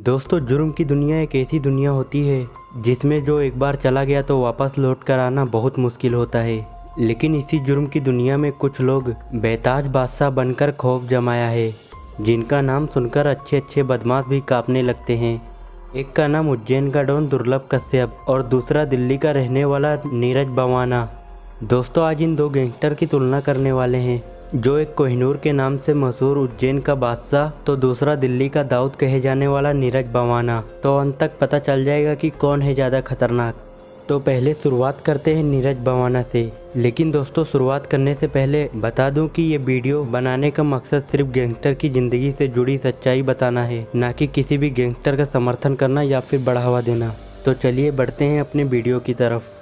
दोस्तों, जुर्म की दुनिया एक ऐसी दुनिया होती है जिसमें जो एक बार चला गया तो वापस लौट कर आना बहुत मुश्किल होता है। लेकिन इसी जुर्म की दुनिया में कुछ लोग बेताज बादशाह बनकर खौफ जमाया है, जिनका नाम सुनकर अच्छे अच्छे बदमाश भी कांपने लगते हैं। एक का नाम उज्जैन का डॉन दुर्लभ कश्यप और दूसरा दिल्ली का रहने वाला नीरज बवाना। दोस्तों, आज इन दो गैंगस्टर की तुलना करने वाले हैं, जो एक कोहिनूर के नाम से मशहूर उज्जैन का बादशाह तो दूसरा दिल्ली का दाऊद कहे जाने वाला नीरज बवाना। तो अंत तक पता चल जाएगा कि कौन है ज़्यादा खतरनाक। तो पहले शुरुआत करते हैं नीरज बवाना से। लेकिन दोस्तों, शुरुआत करने से पहले बता दूं कि ये वीडियो बनाने का मकसद सिर्फ गैंगस्टर की ज़िंदगी से जुड़ी सच्चाई बताना है, ना कि किसी भी गैंगस्टर का समर्थन करना या फिर बढ़ावा देना। तो चलिए बढ़ते हैं अपने वीडियो की तरफ।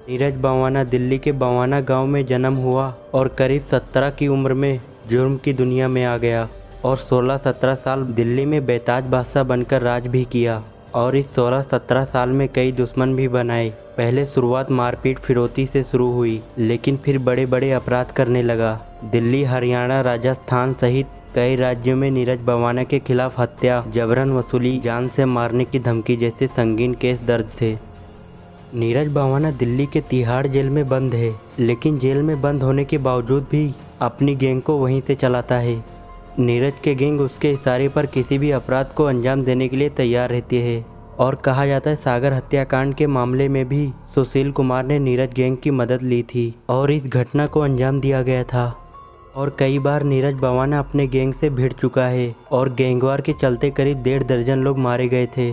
नीरज बवाना दिल्ली के बवाना गांव में जन्म हुआ और करीब 17 की उम्र में जुर्म की दुनिया में आ गया और 16-17 साल दिल्ली में बेताज बादशाह बनकर राज भी किया। और इस 16-17 साल में कई दुश्मन भी बनाए। पहले शुरुआत मारपीट फिरौती से शुरू हुई, लेकिन फिर बड़े बड़े अपराध करने लगा। दिल्ली, हरियाणा, राजस्थान सहित कई राज्यों में नीरज बवाना के खिलाफ हत्या, जबरन वसूली, जान से मारने की धमकी जैसे संगीन केस दर्ज थे। नीरज बवाना दिल्ली के तिहाड़ जेल में बंद है, लेकिन जेल में बंद होने के बावजूद भी अपनी गैंग को वहीं से चलाता है। नीरज के गैंग उसके इशारे पर किसी भी अपराध को अंजाम देने के लिए तैयार रहती है। और कहा जाता है सागर हत्याकांड के मामले में भी सुशील कुमार ने नीरज गैंग की मदद ली थी और इस घटना को अंजाम दिया गया था। और कई बार नीरज बवाना अपने गैंग से भिड़ चुका है और गैंगवार के चलते करीब 1.5 दर्जन लोग मारे गए थे।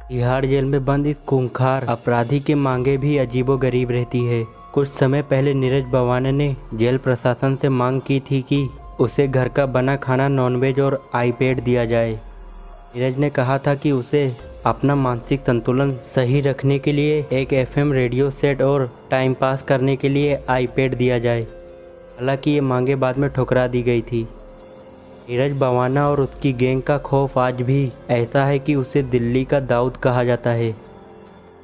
तिहाड़ जेल में बंद इस खूंखार अपराधी के मांगे भी अजीबोगरीब रहती है। कुछ समय पहले नीरज बवाना ने जेल प्रशासन से मांग की थी कि उसे घर का बना खाना, नॉनवेज और आईपैड दिया जाए। नीरज ने कहा था कि उसे अपना मानसिक संतुलन सही रखने के लिए एक FM रेडियो सेट और टाइम पास करने के लिए आईपैड दिया जाए। हालांकि ये मांगे बाद में ठुकरा दी गई थी। नीरज बवाना और उसकी गैंग का खौफ आज भी ऐसा है कि उसे दिल्ली का दाऊद कहा जाता है।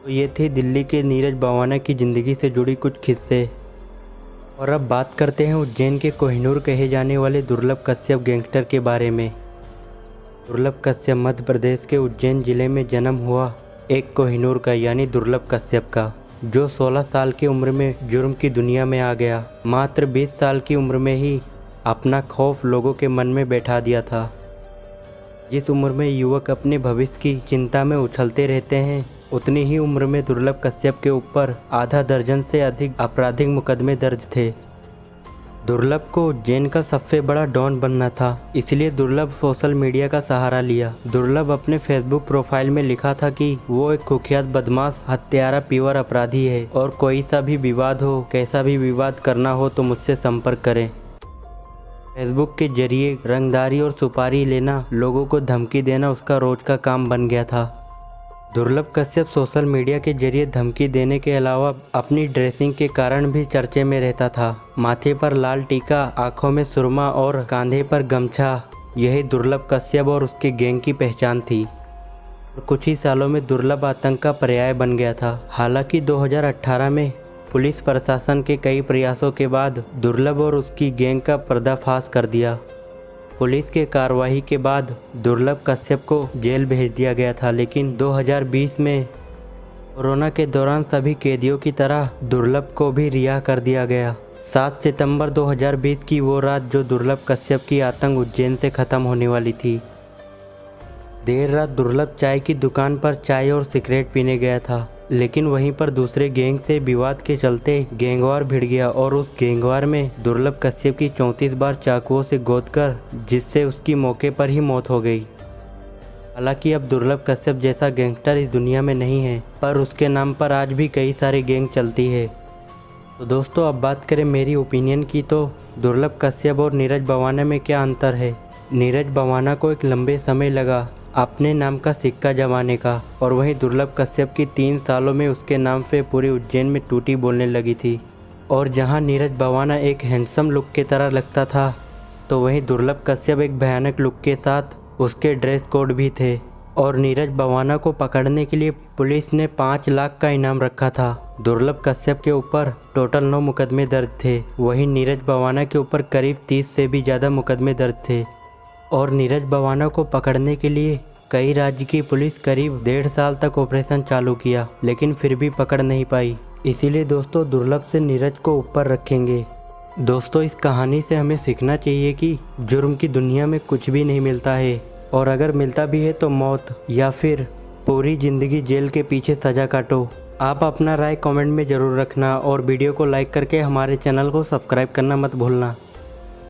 तो ये थे दिल्ली के नीरज बवाना की ज़िंदगी से जुड़ी कुछ किस्से। और अब बात करते हैं उज्जैन के कोहिनूर कहे जाने वाले दुर्लभ कश्यप गैंगस्टर के बारे में। दुर्लभ कश्यप मध्य प्रदेश के उज्जैन ज़िले में जन्म हुआ एक कोहिनूर का यानी दुर्लभ कश्यप का, जो 16 साल की उम्र में जुर्म की दुनिया में आ गया। मात्र 20 साल की उम्र में ही अपना खौफ लोगों के मन में बैठा दिया था। जिस उम्र में युवक अपने भविष्य की चिंता में उछलते रहते हैं, उतनी ही उम्र में दुर्लभ कश्यप के ऊपर आधा दर्जन से अधिक आपराधिक मुकदमे दर्ज थे। दुर्लभ को उज्जैन का सबसे बड़ा डॉन बनना था, इसलिए दुर्लभ सोशल मीडिया का सहारा लिया। दुर्लभ अपने फेसबुक प्रोफाइल में लिखा था कि वो एक कुख्यात बदमाश, हत्यारा, पीवर अपराधी है और कोई सा भी विवाद हो, कैसा भी विवाद करना हो तो मुझसे संपर्क करें। फेसबुक के जरिए रंगदारी और सुपारी लेना, लोगों को धमकी देना उसका रोज का काम बन गया था। दुर्लभ कश्यप सोशल मीडिया के जरिए धमकी देने के अलावा अपनी ड्रेसिंग के कारण भी चर्चे में रहता था। माथे पर लाल टीका, आंखों में सुरमा और कंधे पर गमछा, यही दुर्लभ कश्यप और उसके गैंग की पहचान थी। और कुछ ही सालों में दुर्लभ आतंक का पर्याय बन गया था। हालांकि 2018 में पुलिस प्रशासन के कई प्रयासों के बाद दुर्लभ और उसकी गैंग का पर्दाफाश कर दिया। पुलिस के कार्रवाई के बाद दुर्लभ कश्यप को जेल भेज दिया गया था, लेकिन 2020 में कोरोना के दौरान सभी कैदियों की तरह दुर्लभ को भी रिहा कर दिया गया। 7 सितंबर 2020 की वो रात जो दुर्लभ कश्यप की आतंक उज्जैन से ख़त्म होने वाली थी। देर रात दुर्लभ चाय की दुकान पर चाय और सिगरेट पीने गया था, लेकिन वहीं पर दूसरे गैंग से विवाद के चलते गैंगवार भिड़ गया और उस गैंगवार में दुर्लभ कश्यप की 34 बार चाकुओं से गोदकर, जिससे उसकी मौके पर ही मौत हो गई। हालांकि अब दुर्लभ कश्यप जैसा गैंगस्टर इस दुनिया में नहीं है, पर उसके नाम पर आज भी कई सारे गैंग चलती है। तो दोस्तों, अब बात करें मेरी ओपिनियन की, तो दुर्लभ कश्यप और नीरज बवाना में क्या अंतर है। नीरज बवाना को एक लंबे समय लगा अपने नाम का सिक्का जमाने का, और वहीं दुर्लभ कश्यप की 3 सालों में उसके नाम से पूरे उज्जैन में टूटी बोलने लगी थी। और जहां नीरज बवाना एक हैंडसम लुक की तरह लगता था, तो वहीं दुर्लभ कश्यप एक भयानक लुक के साथ उसके ड्रेस कोड भी थे। और नीरज बवाना को पकड़ने के लिए पुलिस ने 5 लाख का इनाम रखा था। दुर्लभ कश्यप के ऊपर टोटल 9 मुकदमे दर्ज थे, वहीं नीरज बवाना के ऊपर करीब 30 से भी ज़्यादा मुकदमे दर्ज थे। और नीरज बवाना को पकड़ने के लिए कई राज्य की पुलिस करीब 1.5 साल तक ऑपरेशन चालू किया, लेकिन फिर भी पकड़ नहीं पाई। इसीलिए दोस्तों दुर्लभ से नीरज को ऊपर रखेंगे। दोस्तों इस कहानी से हमें सीखना चाहिए कि जुर्म की दुनिया में कुछ भी नहीं मिलता है, और अगर मिलता भी है तो मौत या फिर पूरी ज़िंदगी जेल के पीछे सज़ा काटो। आप अपना राय कमेंट में ज़रूर रखना और वीडियो को लाइक करके हमारे चैनल को सब्सक्राइब करना मत भूलना।